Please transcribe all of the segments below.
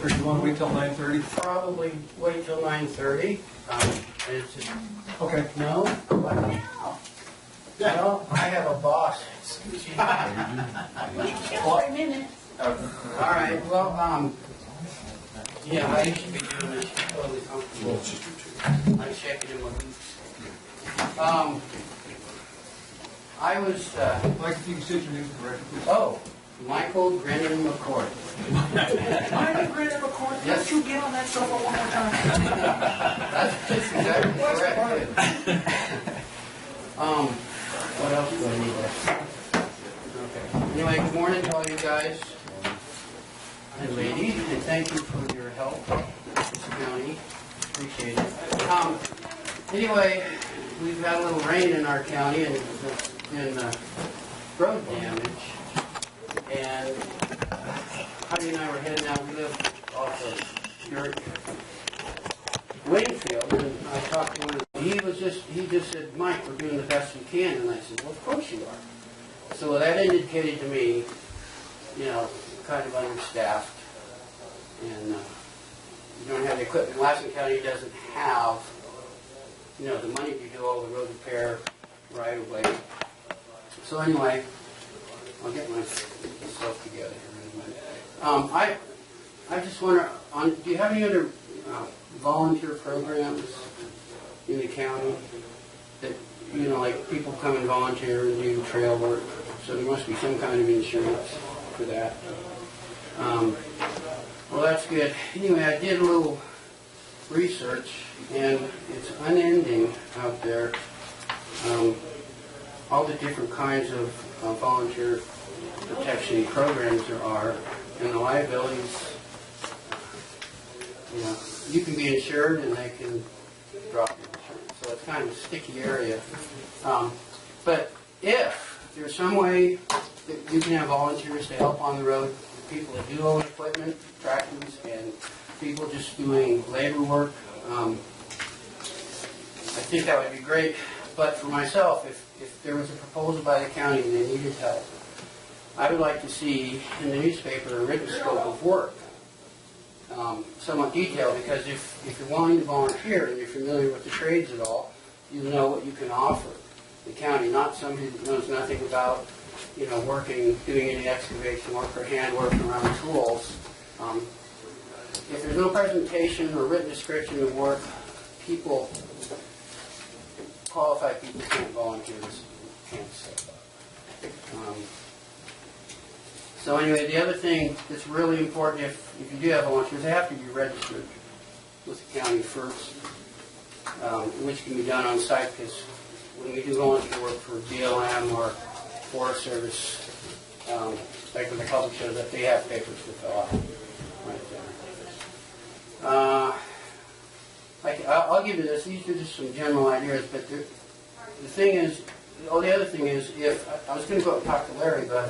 Or do you want to wait till 9:30? Probably wait till 9:30. It's just, Okay. no? What the hell? No, I have a boss. For a minute. All right, well, yeah, I should be doing this totally comfortable. I'm checking in my boots. I was, I'd like to see you state your name for the record, please. oh, Michael Brennan McCord. Michael Brennan McCord, Yes. don't you get on that sofa one more time? That's exactly correct. What else do I need there? Okay. Anyway, good morning to all you guys and ladies, and thank you for your help, Mr. County. Appreciate it. Anyway, we've had a little rain in our county, and there's been road damage. And Heidi and I were heading out. We live off of Wingfield, and I talked to one of them. He just said, "Mike, we're doing the best we can." And I said, "Well, of course you are." So that indicated to me, kind of understaffed, and you don't have the equipment. Lassen County doesn't have, the money to do all the road repair right away. So anyway, I'll get myself together here in a minute. I just wonder, do you have any other volunteer programs in the county that, like people come and volunteer and do trail work? So there must be some kind of insurance for that. Well, that's good. Anyway, I did a little research, and it's unending out there. All the different kinds of volunteer protection programs there are, and the liabilities. You can be insured, and they can drop your insurance. So it's kind of a sticky area. But if there's some way that you can have volunteers to help on the road, people that do own equipment, tractors, and people just doing labor work, I think that would be great. But for myself, if there was a proposal by the county and they needed help, I would like to see in the newspaper a written scope of work, somewhat detailed, because if you're wanting to volunteer and you're familiar with the trades at all, you know what you can offer the county, not somebody that knows nothing about, doing any excavation work or hand work around tools. If there's no presentation or written description of work, qualified people can't volunteer, can't step up. So anyway, the other thing that's really important, if you do have volunteers, they have to be registered with the county first, which can be done on site, because when we do volunteer work for BLM or Forest Service, like when the public shows up, they have papers to fill out right there. I'll give you this. These are just some general ideas, but the thing is, the other thing is, if I was going to go and talk to Larry, but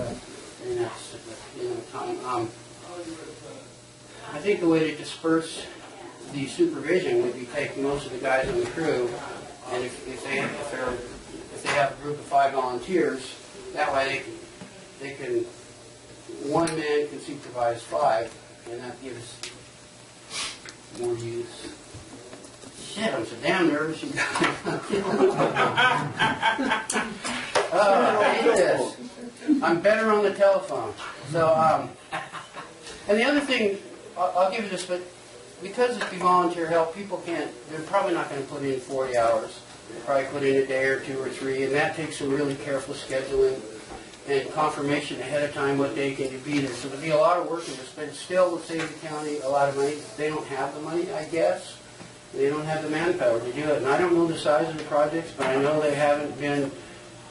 time. I think the way to disperse the supervision would be taking most of the guys on the crew, and if they have a group of 5 volunteers, that way they can one man can supervise 5, and that gives more use. Shit, I'm so damn nervous. I hate this. I'm better on the telephone. So, and the other thing, I'll give you this, but because it's volunteer help, people they're probably not going to put in 40 hours. They'll probably put in a day or 2 or 3, and that takes some really careful scheduling and confirmation ahead of time what day can you be there. So there'll be a lot of work in this, but it still will save the county a lot of money. They don't have the money, I guess. They don't have the manpower to do it. And I don't know the size of the projects, but I know they haven't been,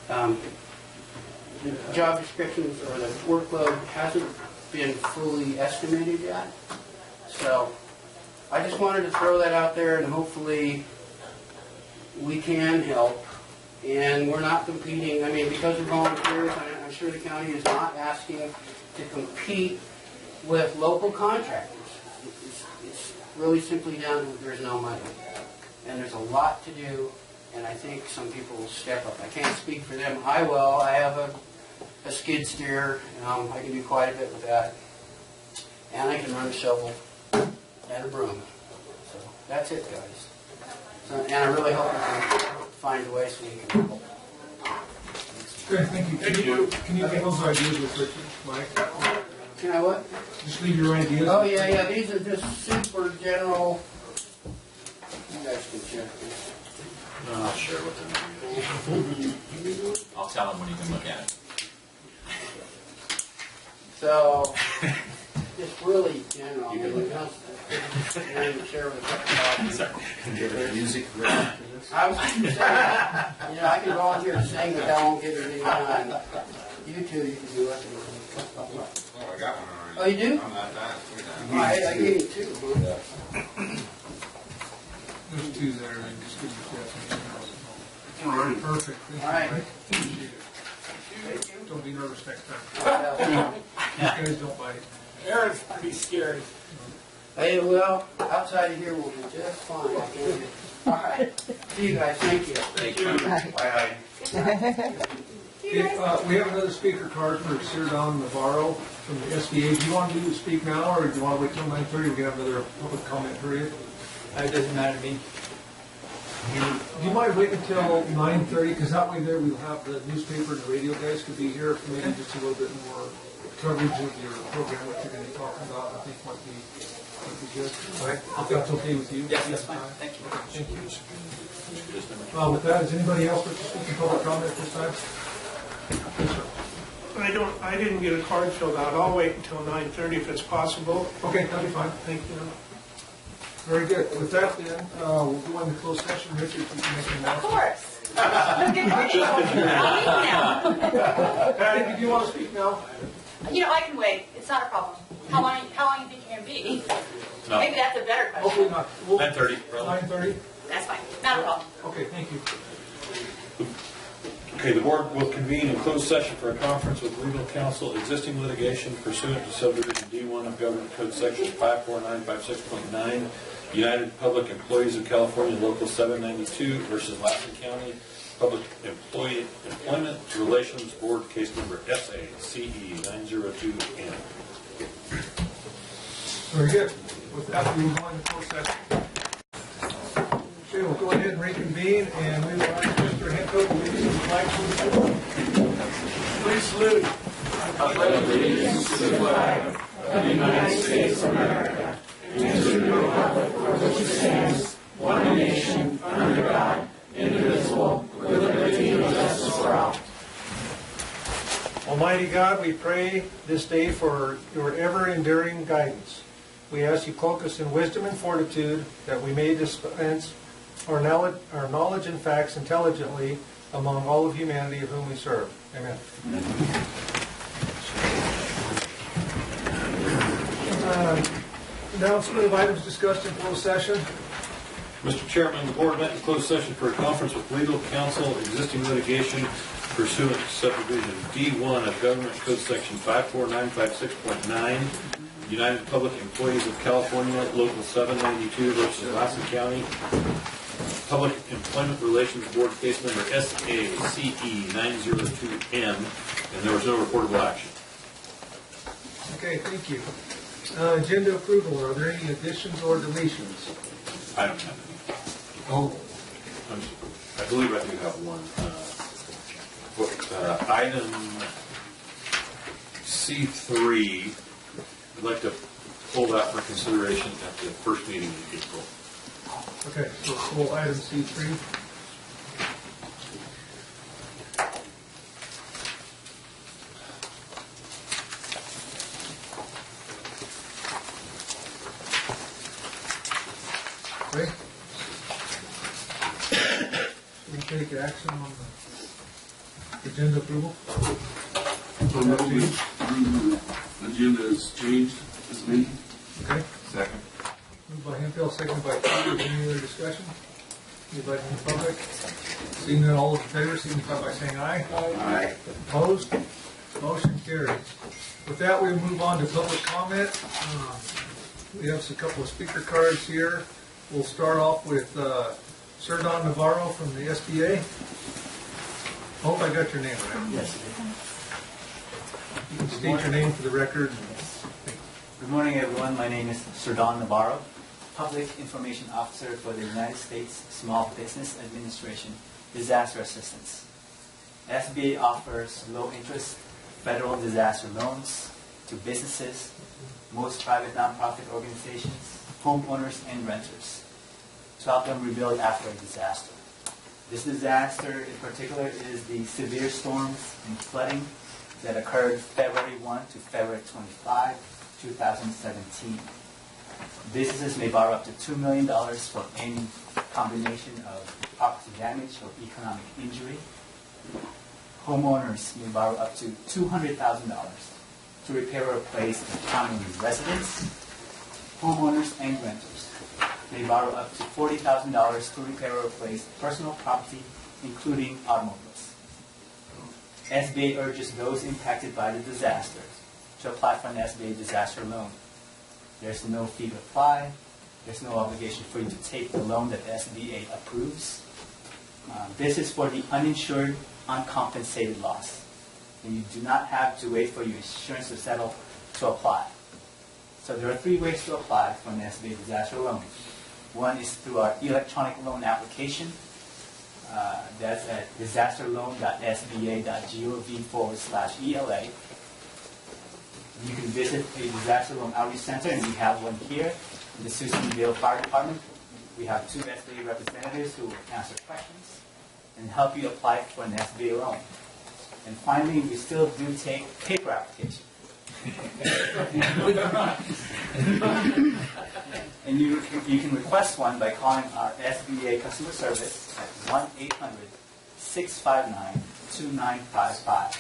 the job descriptions or the workload hasn't been fully estimated yet. So I just wanted to throw that out there, and hopefully we can help. And we're not competing. I mean, because we're volunteers, I'm sure the county is not asking to compete with local contractors. It's really simply down to there's no money. And there's a lot to do, and I think some people will step up. I can't speak for them. I will. I have a skid steer. I can do quite a bit with that. And I can run a shovel. and a broom. So that's it, guys. So, and I really hope we can find a way so we can help. Okay, thank you. Can you get those ideas with Richard, Mike? Can I what? Just leave your ideas. Oh, yeah, these are just super general. You guys can check this. I'm not sure what they're. I'll tell him when he can look at it. So, just really general. You can share with a cup of coffee. Music. I was going to say, I can volunteer to sing, but that won't get anything done. You two, you can do it. Oh, I got one already. Oh, you do? I'm not done. We're done. All right, I gave you two. Huh? There's two there, and just give you Jeff. All right. Perfect. Thank you, All right. Mike. Appreciate it. Thank you. Don't be nervous next time. Yeah. These guys don't bite. Aaron's pretty scary. Hey, well, outside of here will be just fine. I can't get- All right. See you guys. Thank you. Thank you. Bye. Okay, we have another speaker card for Sir Don Navarro from the SBA. Do you want to speak now, or do you want to wait till 9:30? We can have another public comment period. It doesn't matter to me. Do you mind waiting until 9:30? Because that way there we'll have the newspaper and the radio guys could be here for maybe just a little bit more coverage of your program, what you're going to be talking about. I think might be good. All right, if that's okay with you. Yes, that's fine. Thank you. Thank you. With that, is anybody else wish to speak in public comment this time? Yes, sir. I didn't get a card filled out. I'll wait until 9:30 if it's possible. Okay, that'll be fine. Thank you. Very good. With that, then, we'll go into closed session. Richard, if you can make an Of announcement. course. Good morning. I'll leave now. Patty, do you want to speak now? I can wait. It's not a problem. How long you think you're going to be? No. Maybe that's a better question. Hopefully not. 9:30, probably. 9:30? That's fine. Not a problem. Okay, thank you. Okay, the board will convene in closed session for a conference with legal counsel, existing litigation pursuant to subdivision D1 of Government Code Section 54956.9, United Public Employees of California Local 792 versus Lassen County Public Employment Relations Board, case number SACE 902N. Very good. With that, we will go into closed session. Okay, we'll go ahead and reconvene, and we will ask Mr. Henko to lead us in the flag salute. Please salute. Almighty God, we pray this day for your ever-enduring guidance. We ask you cloak us in wisdom and fortitude that we may dispense our knowledge and facts intelligently among all of humanity of whom we serve. Amen. Announcement of items discussed in closed session. Mr. Chairman, the board met in closed session for a conference with legal counsel, existing litigation pursuant to subdivision D1 of Government Code Section 54956.9, United Public Employees of California Local 792 versus Lassen County Public Employment Relations Board, case number SACE 902M, and there was no reportable action. Okay, thank you. Agenda approval. Are there any additions or deletions? I don't have any. Oh, I believe I do have one. Item C3, I'd like to pull that for consideration at the first meeting in April. okay. So pull item C3. Okay. We take action on the agenda approval. Agenda is changed this meeting. Okay. Second. Moved by Hemphill, seconded by Peters. Any other discussion? Anybody from the public? Seeing none, all those in favor, signify by saying aye. Aye. Opposed? Motion carries. With that, we move on to public comment. We have a couple of speaker cards here. We'll start off with Sir Don Navarro from the SBA. Hope I got your name right. Yes. You can state your name for the record. Good morning, everyone. My name is Sir Don Navarro. Public Information Officer for the United States Small Business Administration Disaster Assistance. SBA offers low-interest federal disaster loans to businesses, most private nonprofit organizations, homeowners, and renters to help them rebuild after a disaster. This disaster in particular is the severe storms and flooding that occurred February 1 to February 25, 2017. Businesses may borrow up to $2 million for any combination of property damage or economic injury. Homeowners may borrow up to $200,000 to repair or replace a common residence. Homeowners and renters may borrow up to $40,000 to repair or replace personal property, including automobiles. SBA urges those impacted by the disaster to apply for an SBA disaster loan. There's no fee to apply. There's no obligation for you to take the loan that the SBA approves. This is for the uninsured, uncompensated loss. And you do not have to wait for your insurance to settle to apply. So there are 3 ways to apply for an SBA disaster loan. One is through our electronic loan application. That's at disasterloan.sba.gov/ELA. You can visit a disaster loan outreach center, and we have one here in the Susanville Fire Department. We have 2 SBA representatives who will answer questions and help you apply for an SBA loan. And finally, we still do take paper application. And you can request one by calling our SBA customer service at 1-800-659-2955.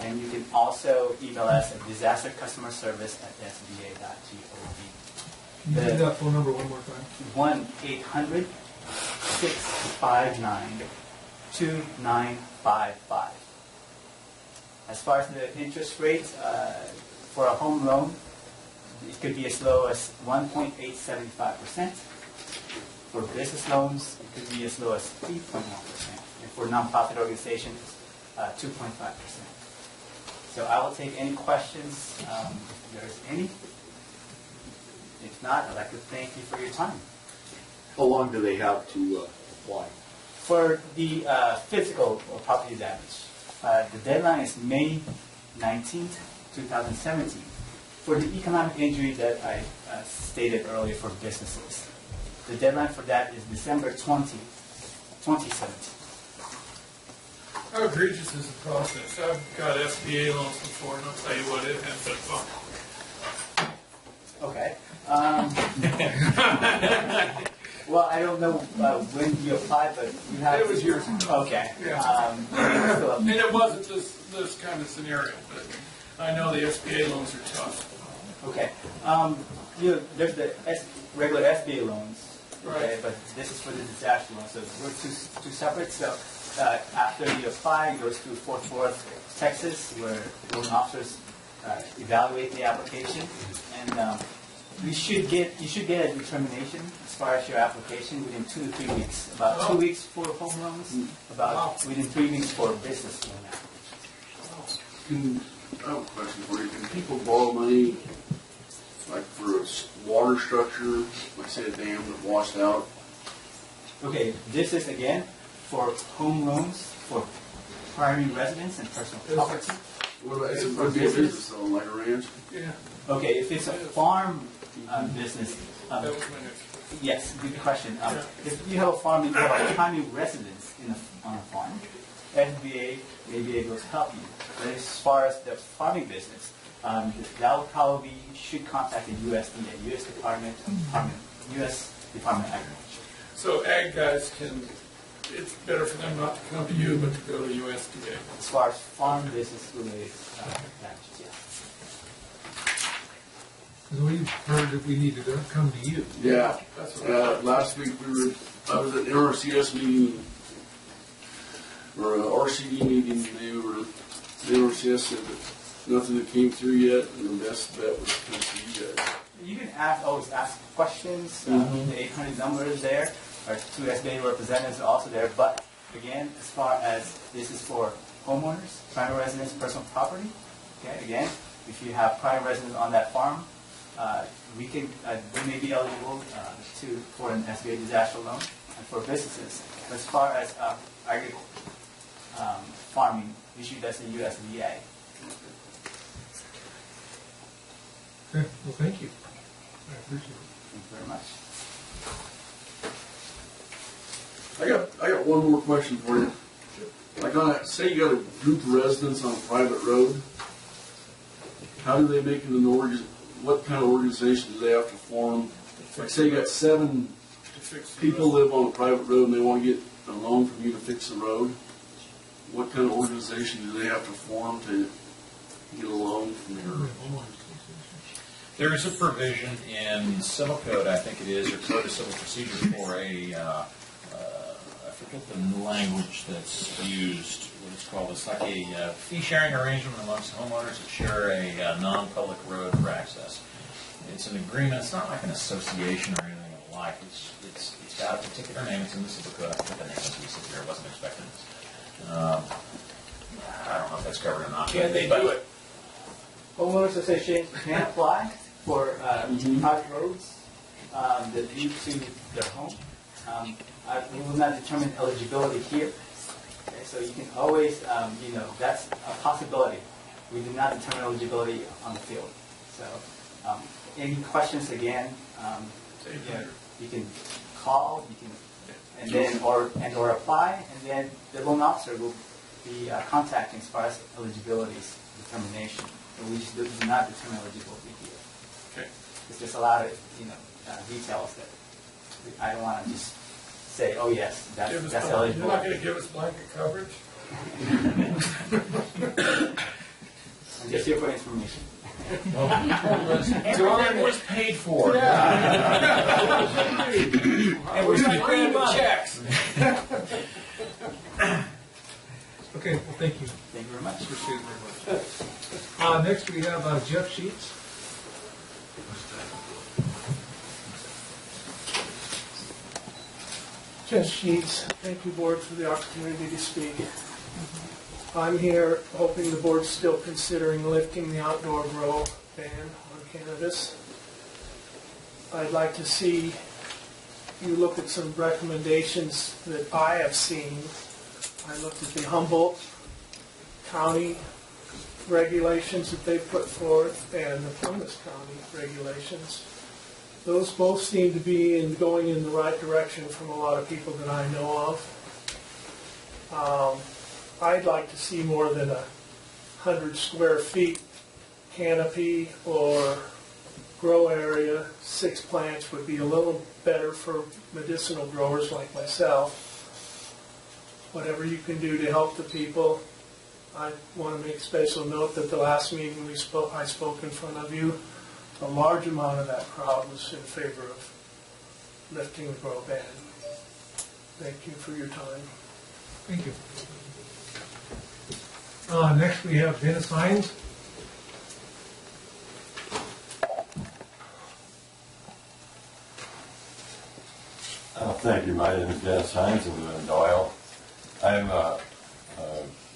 And you can also email us at disastercustomerservice@sba.gov. Can you do that phone number one more time? 1-800-659-2955. As far as the interest rate for a home loan, it could be as low as 1.875%. For business loans, it could be as low as 3.1%. And for nonprofit organizations, 2.5%. So I will take any questions if there's any. If not, I'd like to thank you for your time. How long do they have to apply? For the physical or property damage, the deadline is May 19th, 2017. For the economic injury that I stated earlier for businesses, the deadline for that is December 20th, 2017. How egregious is the process? I've got SBA loans before, and I'll tell you what, it has been fun. Okay. Well, I don't know when you applied, but you have. It was years ago. Okay. Yeah. And it wasn't this kind of scenario, but I know the SBA loans are tough. Okay. There's the regular SBA loans, okay, Right. but this is for the disaster loan, so we're two separate. So after you apply, it goes through Fort Worth, Texas, where loan officers evaluate the application, and you should get a determination as far as your application within 2 to 3 weeks. About 2 weeks for home loans, about within 3 weeks for business loan applications. I have a question for you. Can people borrow money, like for a water structure, like say a dam that washed out? Okay, this is again for home loans for primary residence and personal property. What about, it would be a business though, like a ranch? Yeah, Okay, if it's a farm business, that was my next question. yes, good question. If you have a farm and you have a primary residence on a farm, SBA may be able to help you. But as far as the farming business, that will probably should contact the USDA, U.S. Department of Agriculture. So ag guys it's better for them not to come to you, but to go to USDA. As far as farm business related damages, yes. Because we've heard that we need to come to you. Yeah. That's what I thought. Last week I was at an RCS meeting, or a RCD meeting, and the RCS said that nothing that came through yet, and the best bet was to come to you guys. You can always ask questions. The 800 number is there. Our 2 SBA representatives are also there. But again, as far as this is for homeowners, primary residence, personal property, okay, again, if you have primary residence on that farm, we may be eligible for an SBA disaster loan and for businesses. As far as farming issued as a USDA. Okay, well, thank you. I appreciate it. Thank you very much. I got one more question for you. Like on that, say you got a group of residents on a private road, how do they make it what kind of organization do they have to form? Like say you got 7 people live on a private road and they want to get a loan from you to fix the road. What kind of organization do they have to form to get a loan from your? There is a provision in civil code, I think it is, or code of civil procedure for I forget the language that's used, what it's called. It's like a fee-sharing arrangement amongst homeowners that share a non-public road for access. It's an agreement. It's not like an association or anything like. It's got a particular name. It's in the civil code. I forget the name as we sit here. I wasn't expecting this. I don't know if that's covered or not. Can they do it? Homeowners associations can apply for private roads that lead to their home. We will not determine eligibility here. Okay, so you can always, that's a possibility. We do not determine eligibility on the field. So, any questions again? You can call. You can, or apply, and then the loan officer will be contacting as far as eligibility determination. But we just do not determine eligibility here. Okay. It's just a lot of details that I don't want to just say, oh yes, that's eligible. You're not going to give us blanket coverage? I'm just here for information. Everything was paid for. And we're not getting the checks. Okay, well, thank you. Thank you very much. Appreciate it very much. Next, we have Jeff Sheets. Jeff Sheets, thank you, Board, for the opportunity to speak. I'm here hoping the Board's still considering lifting the outdoor grow ban on cannabis. I'd like to see you look at some recommendations that I have seen. I looked at the Humboldt County regulations that they put forth and the Plymouth County regulations. Those both seem to be going in the right direction from a lot of people that I know of. I'd like to see more than 100 square feet canopy or grow area. 6 plants would be a little better for medicinal growers like myself. Whatever you can do to help the people. I want to make special note that the last meeting I spoke in front of you, a large amount of that crowd was in favor of lifting the grow ban. Thank you for your time. Thank you. Next, we have Dennis Hines. Thank you. My name is Dennis Hines. I live in Doyle. I'm a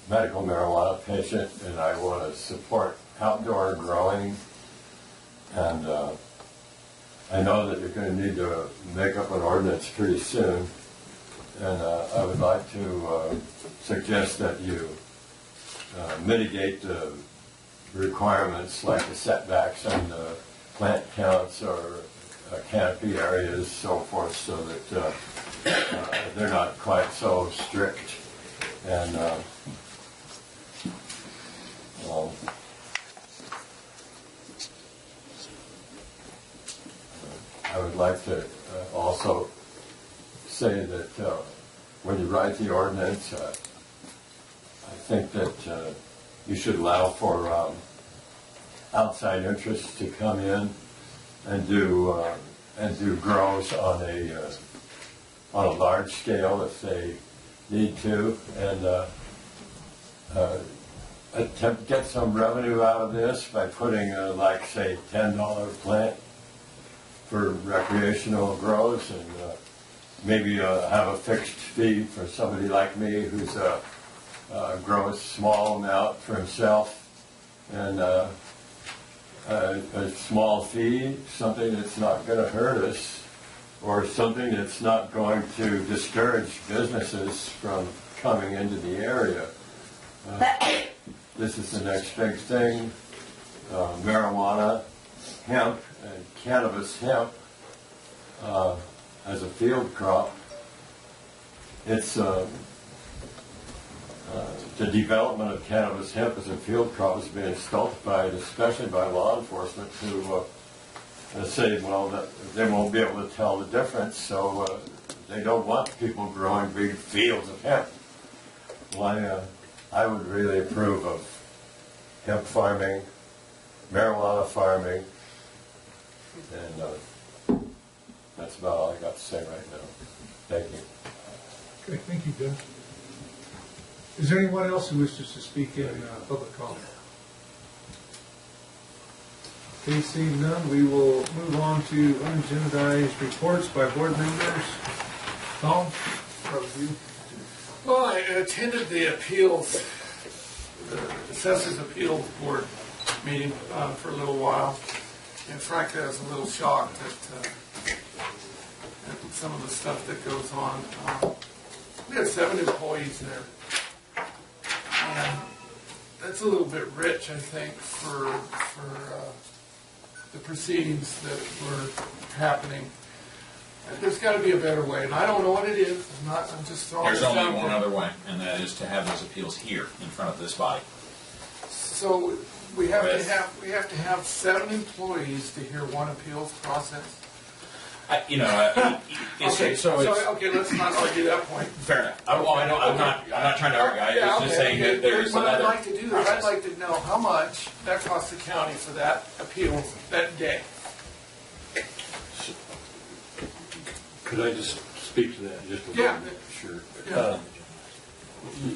medical marijuana patient, and I want to support outdoor growing. And I know that you're going to need to make up an ordinance pretty soon. And I would like to suggest that you mitigate the requirements like the setbacks and the plant counts or canopy areas, so forth, so that they're not quite so strict. And I would like to also say that when you write the ordinance, I think that you should allow for outside interests to come in and do grows on a large scale if they need to, and attempt to get some revenue out of this by putting like say $10 plant for recreational grows, and maybe have a fixed fee for somebody like me who's grows small amount for himself, and a small fee, something that's not going to hurt us, or something that's not going to discourage businesses from coming into the area. This is the next big thing. Marijuana, hemp, and cannabis hemp as a field crop. It's the development of cannabis hemp as a field crop is being stultified, especially by law enforcement, who say, well, that they won't be able to tell the difference, so they don't want people growing big fields of hemp. Well, I would really approve of hemp farming, marijuana farming, and that's about all I got to say right now. Thank you. Okay, thank you, Jim. Is there anyone else who wishes to speak in public comment? Okay, seeing none, we will move on to unagendized reports by board members. Tom, start with you. Well, I attended the appeals, the Assessors Appeals Board meeting for a little while, and frankly, I was a little shocked at some of the stuff that goes on. We had 7 employees there, and that's a little bit rich, I think, for the proceedings that were happening. There's got to be a better way, and I don't know what it is. I'm just throwing There's this out only one there. other way, and that is to have those appeals here in front of this body. So we have to have 7 employees to hear one appeals process. Okay, so it's Okay, let's not argue that point. fair enough. I'm not trying to argue. I was just saying that there's What I'd another like to do is I'd like to know how much that costs the county for that appeal that day. Could I just speak to that just a little Yeah. bit? Sure. Yeah.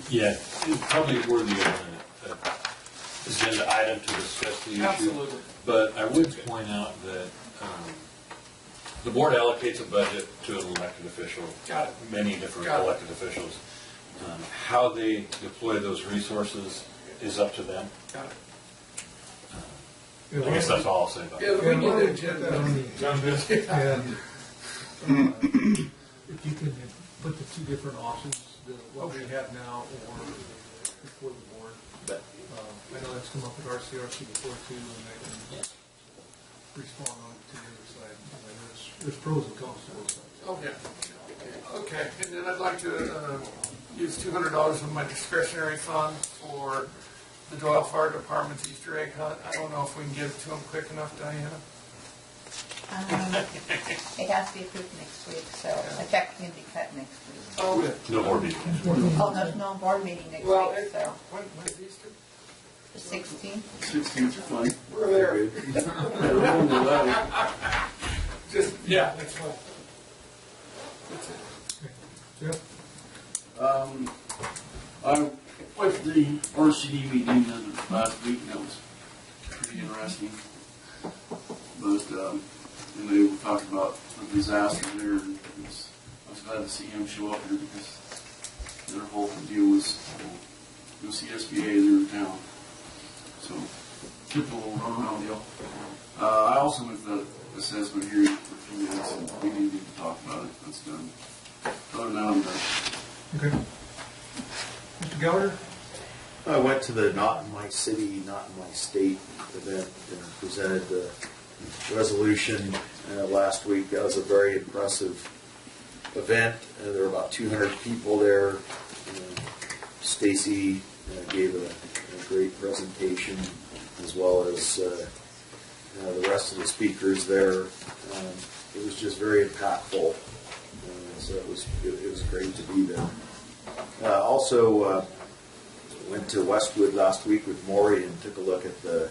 Yeah, it's probably worthy of an agenda item to discuss the issue. Absolutely. But I would point out that the board allocates a budget to an elected official. Got it. Many different Got it. elected officials. How they deploy those resources is up to them. Got it. I guess that's all I'll say about it. Yeah, we Yeah, why need don't to we put that on the agenda? And if you can put the 2 different options, what we have now or before the board. I know that's come up with RCRC before too, and they can respond on it to the other side. I mean, there's pros and cons to both sides. Okay, and then I'd like to use $200 of my discretionary fund for the Doyle Fire Department's Easter egg hunt. I don't know if we can get it to them quick enough, Diana. It has to be approved next week, so a check can be cut next week. Oh, good. No board meeting. Oh, there's no board meeting next Well, week, so when's Easter? the 16th. 16th are fine. We're there. Jeff? Just, yeah, that's fine. That's it. I went to the RCD meeting last week, and that was pretty interesting. But, and they were talking about the disaster there, and I was glad to see him show up here because their whole deal was go see SBA, they're in town. So, typical runaround deal. I also went to the assessment hearing for a few minutes, and we didn't need to talk about it. That's done. Other than that, I'm done. Okay. Mr. Gallagher? I went to the Not in My City, Not in My State event and presented the resolution last week. That was a very impressive event. There were about 200 people there. Stacy gave a great presentation, as well as the rest of the speakers there. It was just very impactful. So it was great to be there. Also went to Westwood last week with Maury and took a look at the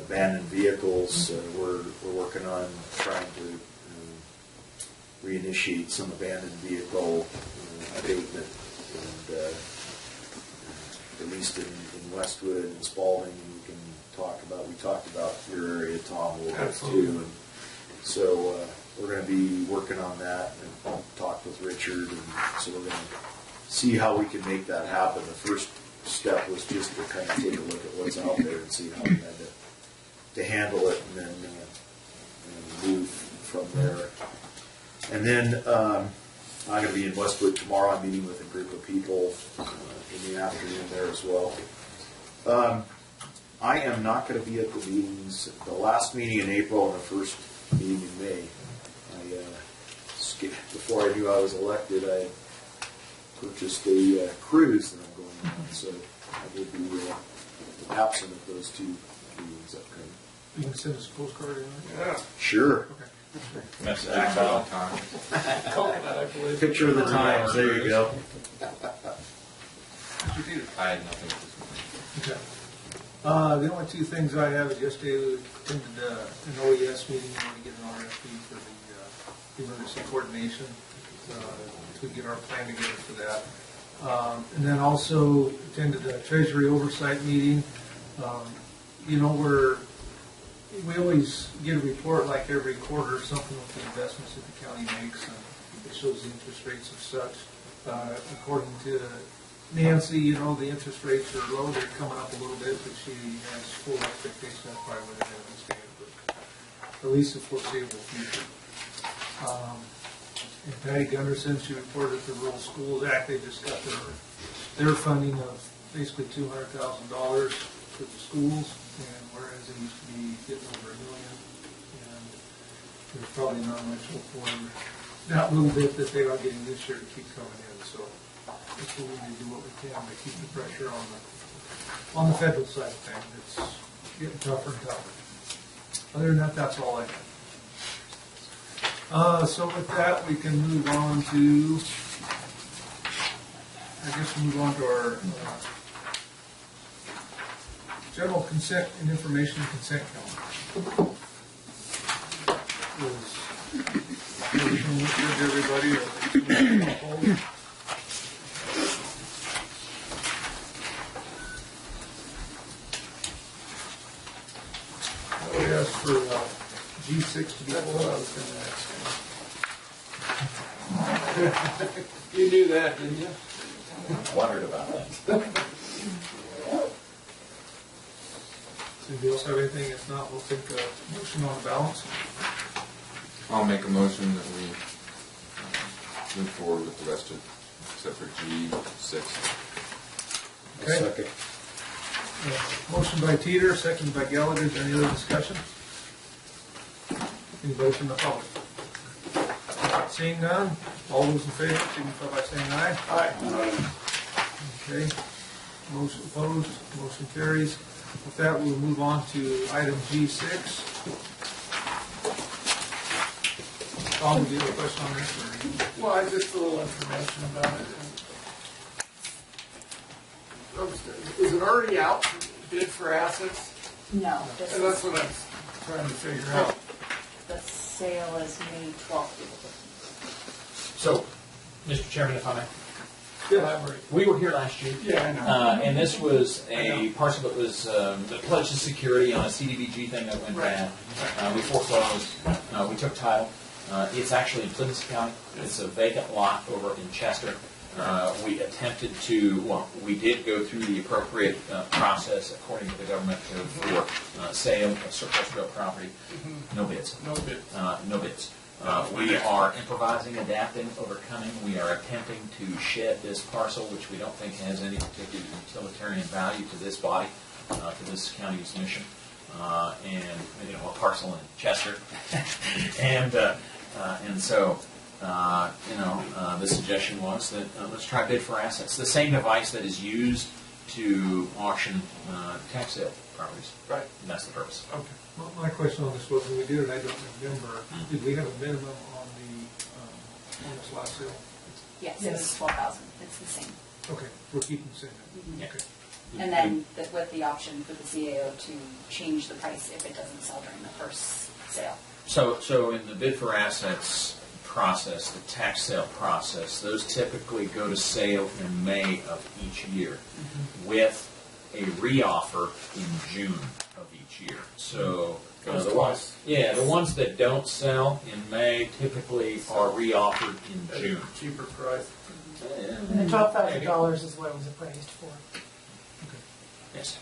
abandoned vehicles. We're working on trying to reinitiate some abandoned vehicle abatement, and at least in Westwood and Spalding, we talked about your area, Tom, a little bit too. And so we're going to be working on that and talk with Richard, and so we're going to see how we can make that happen. The first step was just to kind of take a look at what's out there and see how we had to to handle it and then move from there. And then I'm going to be in Westwood tomorrow. I'm meeting with a group of people in the afternoon there as well. I am not going to be at the meetings, the last meeting in April and the first meeting in May. Before I knew I was elected, I purchased a cruise that I'm going on, so I will be absent of those two meetings upcoming. You can send us a postcard in there? Yeah. Sure. Message out. Coconut, I believe. Picture of the times, there you go. Mr. Peter? I had nothing this morning. Okay. The only two things I have is yesterday we attended an OES meeting where we get an RFP for the emergency coordination to get our plan together for that. And then also attended a treasury oversight meeting. We always get a report like every quarter, something with the investments that the county makes, and it shows the interest rates of such. According to Nancy, the interest rates are low, they're coming up a little bit, but she has full expectation that's probably where they're going to stay for at least the foreseeable future. And Patty Gunderson, she reported that the Rural Schools Act, they just got their funding of basically $200,000 for the schools, and whereas it used to be getting over $1 million, and there's probably not much hope for that little bit that they are getting this year to keep coming in. So we need to do what we can to keep the pressure on the federal side of things. It's getting tougher and tougher. Other than that, that's all I have. So with that, we can move on to, our general consent and information consent calendar. Everybody, we asked for G6 to be pulled out of the next. You knew that, didn't you? Wondered about that. Does anybody else have anything? If not, we'll take a motion on the balance. I'll make a motion that we move forward with the rest of, except for G6. Okay. Second. Motion by Teeter, second by Gallagher. Is there any other discussion? Anybody from the public? Seeing none, all those in favor, signify by saying aye. Aye. Okay. Motion opposed, motion carries. With that, we'll move on to item G6. Tom, do you have a question on this? Or? Well, just a little information about it. Is it already out, bid for assets? No, this And that's is, what I'm trying to figure out. the sale is May 12th. So, Mr. Chairman, if I may. Elaborate. We were here last year. Yeah, I know. And this was a parcel that was the pledge of security on a CDBG thing that went bad. We foreclosed. We took title. It's actually in Plymouth County. It's a vacant lot over in Chester. We attempted to, we did go through the appropriate process according to the government code for sale of surplus real property. No bids. No bids. No bids. We are improvising, adapting, overcoming. We are attempting to shed this parcel, which we don't think has any particular utilitarian value to this body, to this county's mission, and a parcel in Chester, and so the suggestion was that let's try bid for assets. The same device that is used to auction tax sale properties. Right. And that's the purpose. Okay. Well, my question on this was, when we did it, I don't remember, did we have a minimum on this last sale? Yes, it was 12,000. It's the same. Okay, we're keeping the same. Yeah. Okay. And then with the option for the CAO to change the price if it doesn't sell during the first sale. So in the bid for assets process, the tax sale process, those typically go to sale in May of each year with a reoffer in June of each year. So the ones that don't sell in May typically are reoffered in June. Cheaper price. And $12,000 is what it was appraised for. Yes.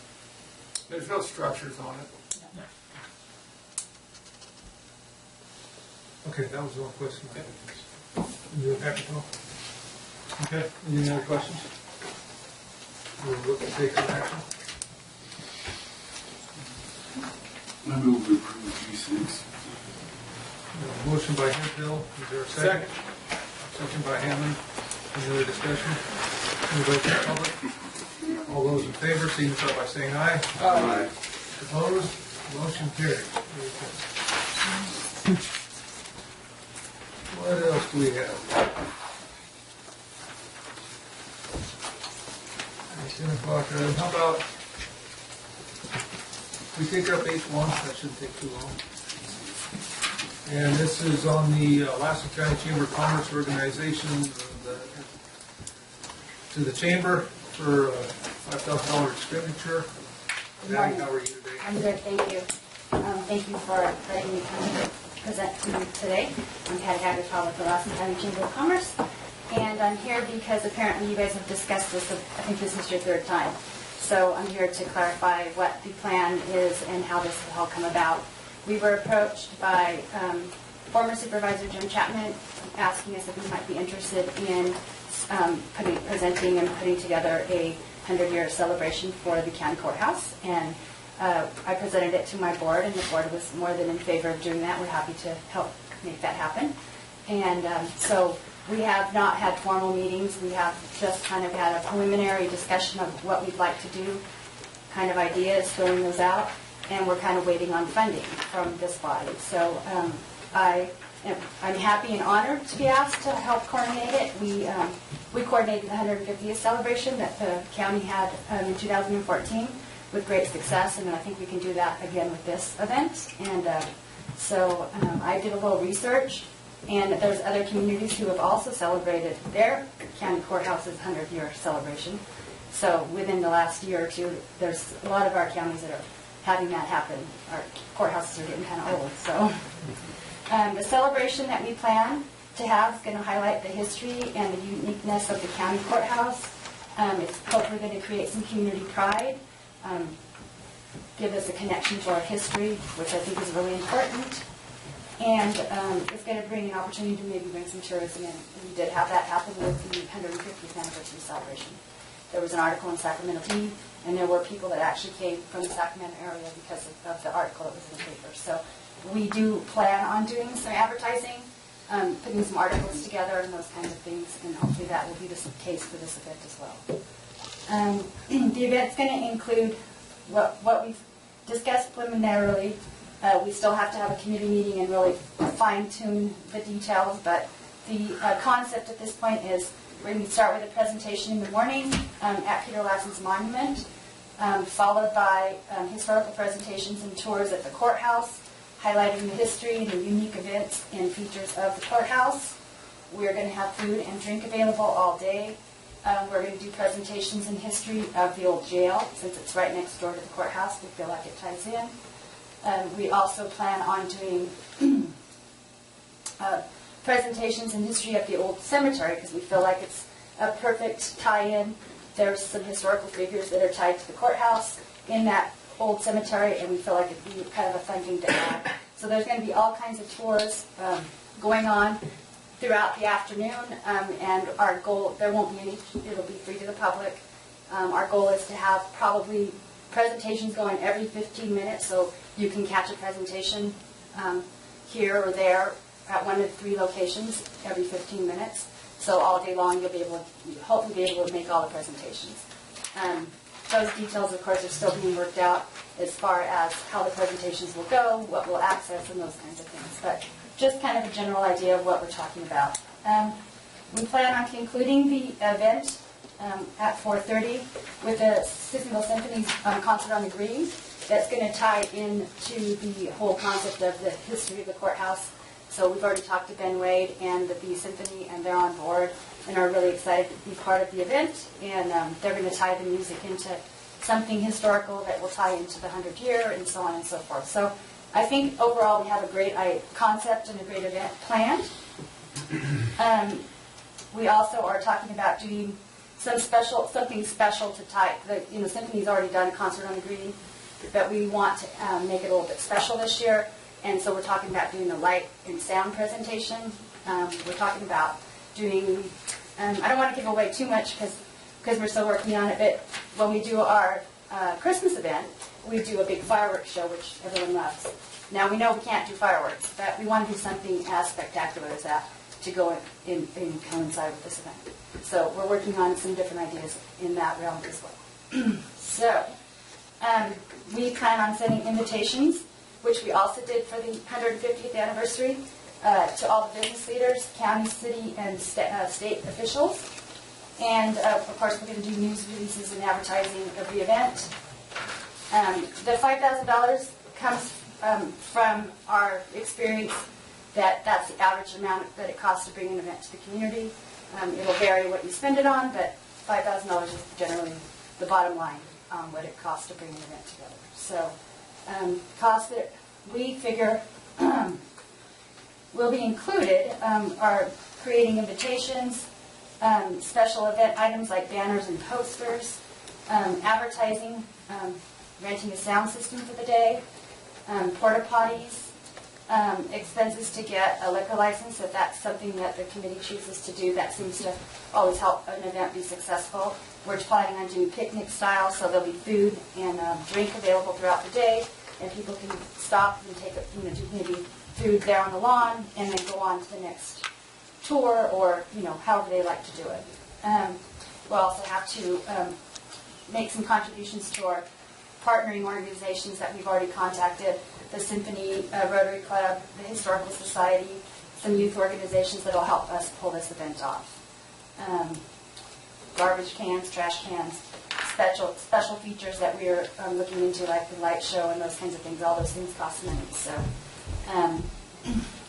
There's no structures on it. No. Okay, that was the only question I had. You happy to go? Okay, any more questions? We'll look to take some action. I move to approve G6. Motion by Hill, is there a second? Second by Hammond. Any other discussion? Anybody from the public? All those in favor, signify by saying aye. Aye. Opposed? Motion carries. What else do we have? 10 o'clock, how about, we take up H1, that shouldn't take too long. And this is on the Lassen County Chamber of Commerce organization to the chamber for $5,000 expenditure. Patty, how are you today? I'm good, thank you. Thank you for letting me come and present to you today. I'm Patty Hagertall with the Lassen County Chamber of Commerce. And I'm here because apparently you guys have discussed this, I think this is your third time. So I'm here to clarify what the plan is and how this will all come about. We were approached by former Supervisor Jim Chapman asking us if we might be interested in presenting and putting together a 100-year celebration for the county courthouse. And I presented it to my board, and the board was more than in favor of doing that. We're happy to help make that happen. And so we have not had formal meetings. We have just kind of had a preliminary discussion of what we'd like to do, kind of ideas, throwing those out, and we're kind of waiting on funding from this body. So I'm happy and honored to be asked to help coordinate it. We coordinated the 150th celebration that the county had in 2014 with great success, and I think we can do that again with this event. And so I did a little research. And there's other communities who have also celebrated their county courthouse's 100-year celebration. So within the last year or two, there's a lot of our counties that are having that happen. Our courthouses are getting kind of old. So the celebration that we plan to have is going to highlight the history and the uniqueness of the county courthouse. It's hopefully going to create some community pride, give us a connection to our history, which I think is really important. And it's going to bring an opportunity to maybe bring some tourism in. We did have that happen with the 150th anniversary celebration. There was an article in Sacramento Bee, and there were people that actually came from the Sacramento area because of the article that was in the paper. So we do plan on doing some advertising, putting some articles together and those kinds of things, and hopefully that will be the case for this event as well. The event's going to include what we've discussed preliminarily. We still have to have a committee meeting and really fine-tune the details, but the concept at this point is we're going to start with a presentation in the morning at Peter Lassen's monument, followed by historical presentations and tours at the courthouse, highlighting the history and the unique events and features of the courthouse. We're going to have food and drink available all day. We're going to do presentations in history of the old jail, since it's right next door to the courthouse. We feel like it ties in. We also plan on doing presentations in history of the old cemetery because we feel like it's a perfect tie-in. There's some historical figures that are tied to the courthouse in that old cemetery, and we feel like it'd be kind of a fun thing to add. So there's going to be all kinds of tours going on throughout the afternoon, and our goal, there won't be any, it'll be free to the public. Our goal is to have probably presentations going every 15 minutes, so you can catch a presentation here or there at one of 3 locations every 15 minutes. So all day long you'll be able to, hopefully be able to make all the presentations. Those details, of course, are still being worked out as far as how the presentations will go, what we'll access, and those kinds of things. But just kind of a general idea of what we're talking about. We plan on concluding the event at 4:30 with the Sissonville Symphony's concert on the Green. That's going to tie into the whole concept of the history of the courthouse. So we've already talked to Ben Wade and the Bee Symphony, and they're on board and are really excited to be part of the event. And they're going to tie the music into something historical that will tie into the 100th year and so on and so forth. So I think overall we have a great concept and a great event planned. We also are talking about doing something special to tie. The Symphony's already done a concert on the Green, but we want to make it a little bit special this year. And so we're talking about doing a light and sound presentation. We're talking about doing, I don't want to give away too much because we're still working on it, but when we do our Christmas event, we do a big fireworks show, which everyone loves. Now, we know we can't do fireworks, but we want to do something as spectacular as that to go in coincide with this event. So we're working on some different ideas in that realm as well. So we plan on sending invitations, which we also did for the 150th anniversary, to all the business leaders, county, city, and state officials. And of course, we're going to do news releases and advertising of the event. The $5,000 comes from our experience that that's the average amount that it costs to bring an event to the community. It'll vary what you spend it on, but $5,000 is generally the bottom line on what it costs to bring an event together. So costs that we figure will be included are creating invitations, special event items like banners and posters, advertising, renting a sound system for the day, porta potties, expenses to get a liquor license if that's something that the committee chooses to do. That seems to always help an event be successful. We're planning on doing picnic style, so there'll be food and drink available throughout the day, and people can stop and take do maybe food there on the lawn and then go on to the next tour, or however they like to do it. We'll also have to make some contributions to our partnering organizations that we've already contacted, the Symphony Rotary Club, the Historical Society, some youth organizations that will help us pull this event off. Garbage cans, trash cans, special features that we're looking into, like the light show and those kinds of things. All those things cost money. So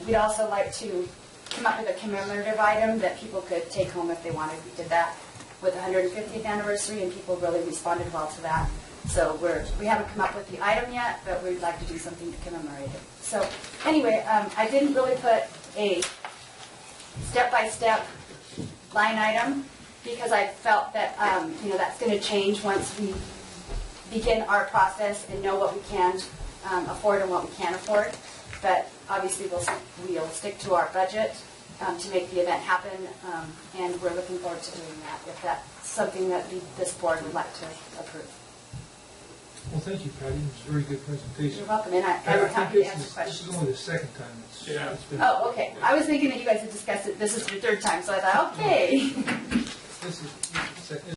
we'd also like to come up with a commemorative item that people could take home if they wanted. We did that with the 150th anniversary, and people really responded well to that. So we haven't come up with the item yet, but we'd like to do something to commemorate it. So anyway, I didn't really put a step-by-step line item because I felt that that's going to change once we begin our process and know what we can afford and what we can't afford. But obviously we'll stick to our budget to make the event happen, and we're looking forward to doing that if that's something that this board would like to approve. Well, thank you, Patty. It was a very good presentation. You're welcome, and I'm happy to answer questions. This is only the second time it's been. Oh, okay. I was thinking that you guys had discussed it. This is your third time, so I thought, okay. This is